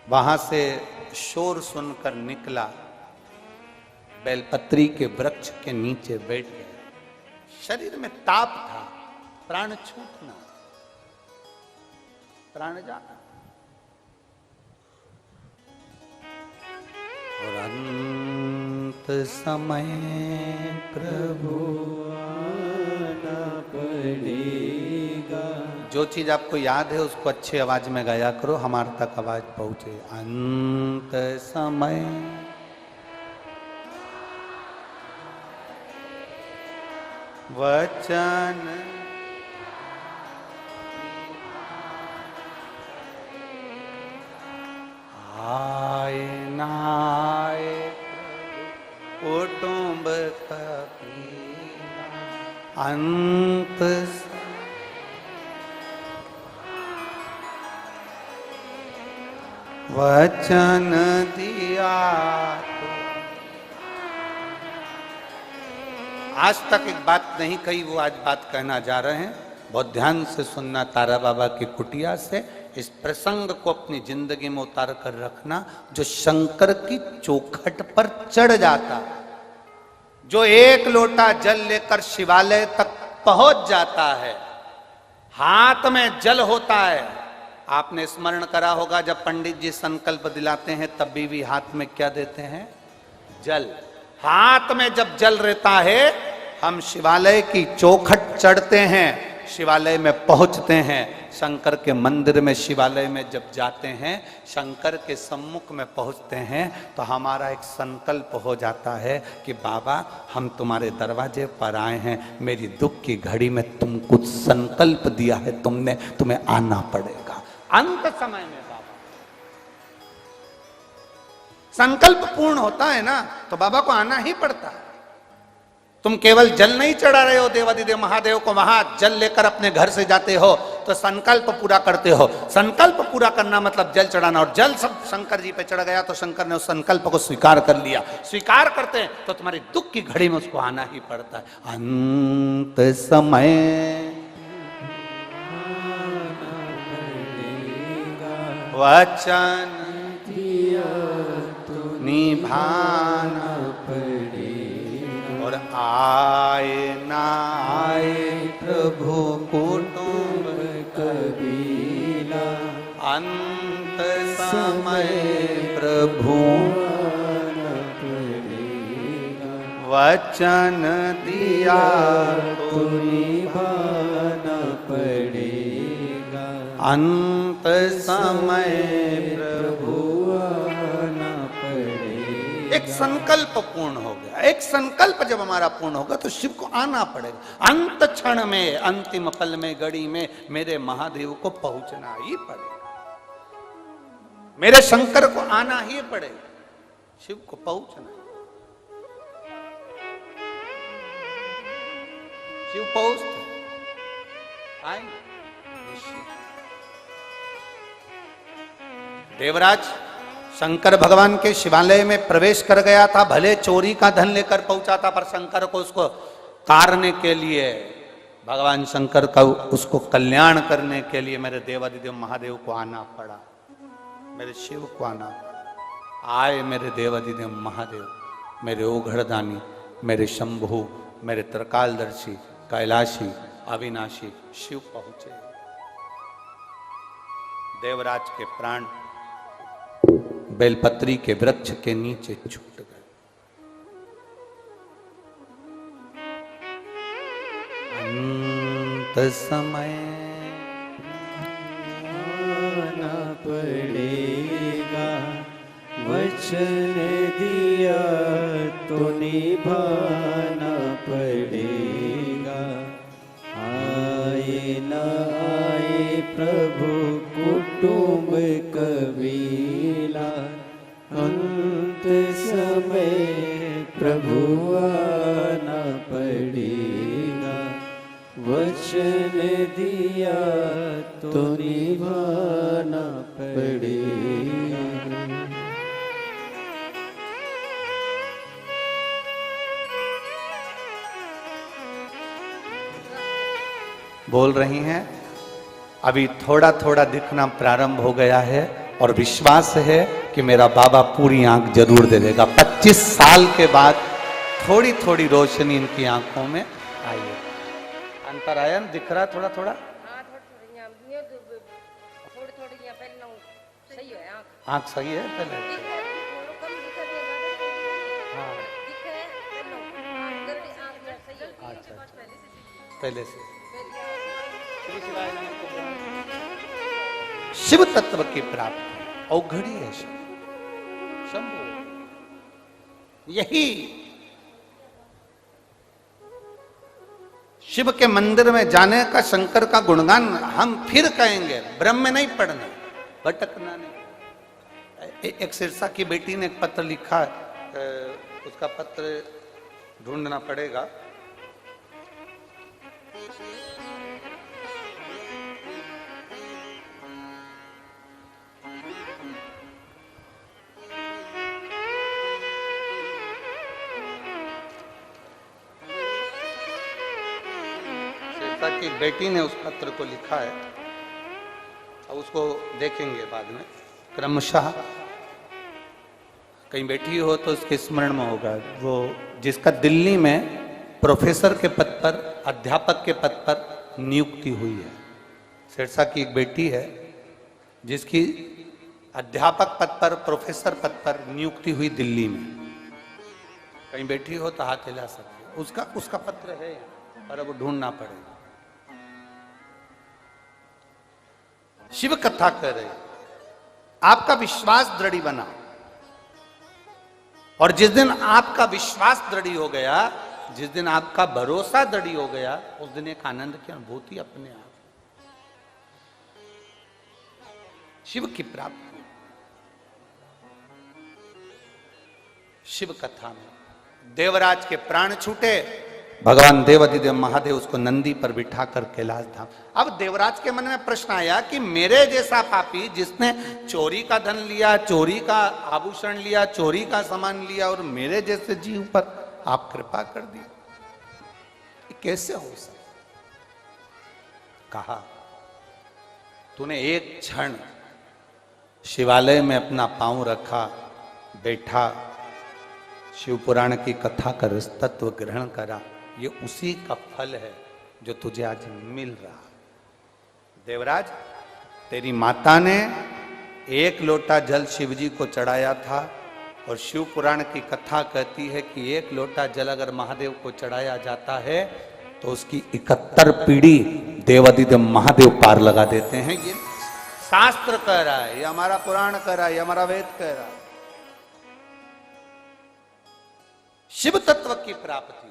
वहां से शोर सुनकर निकला, बेलपत्री के वृक्ष के नीचे बैठ गया। शरीर में ताप था, प्राण छूटना, प्राण जाना। और अंत समय प्रभु आना पड़ेगा। जो चीज आपको याद है उसको अच्छी आवाज में गाया करो, हमारे तक आवाज पहुंचे। अंत समय वचन आए नाए कुटुंब कबीरा। अंत वचन दिया तो। आज तक एक बात नहीं कही, वो आज बात कहना जा रहे हैं। बहुत ध्यान से सुनना तारा बाबा की कुटिया से। इस प्रसंग को अपनी जिंदगी में उतार कर रखना। जो शंकर की चौखट पर चढ़ जाता, जो एक लोटा जल लेकर शिवालय तक पहुंच जाता है, हाथ में जल होता है। आपने स्मरण करा होगा जब पंडित जी संकल्प दिलाते हैं तब भी हाथ में क्या देते हैं? जल। हाथ में जब जल रहता है, हम शिवालय की चौखट चढ़ते हैं, शिवालय में पहुंचते हैं। शंकर के मंदिर में, शिवालय में जब जाते हैं, शंकर के सम्मुख में पहुंचते हैं, तो हमारा एक संकल्प हो जाता है कि बाबा हम तुम्हारे दरवाजे पर आए हैं, मेरी दुख की घड़ी में तुम कुछ संकल्प दिया है तुमने, तुम्हें आना पड़ेगा। अंत समय में बाबा संकल्प पूर्ण होता है ना, तो बाबा को आना ही पड़ता है। तुम केवल जल नहीं चढ़ा रहे हो देवादिदेव महादेव को, वहां जल लेकर अपने घर से जाते हो तो संकल्प पूरा करते हो। संकल्प पूरा करना मतलब जल चढ़ाना। और जल सब शंकर जी पे चढ़ गया तो शंकर ने उस संकल्प को स्वीकार कर लिया। स्वीकार करते हैं तो तुम्हारी दुख की घड़ी में उसको आना ही पड़ता है। अंत समय वचन निभाना पड़ेगा। और आए ना आए प्रभु कुटुंब कबीला। अंत समय प्रभु वचन दिया तो निभाना पड़ेगा। अंत समय प्रभु आना पड़ेगा। एक संकल्प पूर्ण हो गया। एक संकल्प जब हमारा पूर्ण होगा तो शिव को आना पड़ेगा। अंत क्षण में, अंतिम पल में, घड़ी में मेरे महादेव को पहुंचना ही पड़ेगा। मेरे शंकर को आना ही पड़ेगा, शिव को पहुंचना। शिव पहुंचते आएंगे। देवराज शंकर भगवान के शिवालय में प्रवेश कर गया था। भले चोरी का धन लेकर पहुंचा था, पर शंकर को उसको तारने के लिए, भगवान शंकर का उसको कल्याण करने के लिए मेरे देवादिदेव महादेव को आना पड़ा, मेरे शिव को आना पड़ा। आए मेरे देवादिदेव महादेव, मेरे ओघड़दानी, मेरे शंभु, मेरे त्रिकालदर्शी, कैलाशी, अविनाशी शिव पहुंचे। देवराज के प्राण बेलपत्री के वृक्ष के नीचे छूट गए। अंत समय आना पड़ेगा। वचन दिया तो निभाना पड़ेगा। आए न आए प्रभु कुटुंब कबीला। अंत समय प्रभु आना पड़ेगा। वचन दिया तो निभाना पड़ेगा। बोल रही हैं। अभी थोड़ा थोड़ा दिखना प्रारंभ हो गया है। और विश्वास है कि मेरा बाबा पूरी आंख जरूर दे देगा। 25 साल के बाद थोड़ी थोड़ी रोशनी इनकी आंखों में आई है। अंतर आया ना, दिख रहा थोड़ा थोड़ा? आंख सही है पहले? हाँ अच्छा, पहले से। शिव तत्व की प्राप्ति औघड़ी है। शंभु यही शिव के मंदिर में जाने का, शंकर का गुणगान हम फिर कहेंगे, ब्रह्म में नहीं पढ़ना, भटकना नहीं। एक सिरसा की बेटी ने एक पत्र लिखा, उसका पत्र ढूंढना पड़ेगा। की बेटी ने उस पत्र को लिखा है, अब उसको देखेंगे बाद में क्रमशः। कहीं बैठी हो तो उसके स्मरण में होगा, वो जिसका दिल्ली में प्रोफेसर के पद पर, अध्यापक के पद पर नियुक्ति हुई है। सिरसा की एक बेटी है जिसकी अध्यापक पद पर, प्रोफेसर पद पर नियुक्ति हुई दिल्ली में। कहीं बैठी हो तो हाथ हिला सकते। उसका पत्र है पर अब ढूंढना पड़ेगा। शिव कथा कर रहे, आपका विश्वास दृढ़ बना, और जिस दिन आपका विश्वास दृढ़ हो गया, जिस दिन आपका भरोसा दृढ़ हो गया, उस दिन एक आनंद की अनुभूति अपने आप। शिव की प्राप्ति शिव कथा में। देवराज के प्राण छूटे, भगवान देवाधिदेव महादेव उसको नंदी पर बिठा कर कैलाश धाम। अब देवराज के मन में प्रश्न आया कि मेरे जैसा पापी जिसने चोरी का धन लिया, चोरी का आभूषण लिया, चोरी का सामान लिया, और मेरे जैसे जीव पर आप कृपा कर दी, कैसे हो सकता? कहा, तूने एक क्षण शिवालय में अपना पांव रखा, बैठा, शिव पुराण की कथा कर तत्व ग्रहण करा, ये उसी का फल है जो तुझे आज मिल रहा। देवराज, तेरी माता ने एक लोटा जल शिवजी को चढ़ाया था, और शिव पुराण की कथा कहती है कि एक लोटा जल अगर महादेव को चढ़ाया जाता है तो उसकी 71 पीढ़ी देवाधिदेव महादेव पार लगा देते हैं। ये शास्त्र कह रहा है, ये हमारा पुराण कह रहा है, ये हमारा वेद कह रहा है। शिव तत्व की प्राप्ति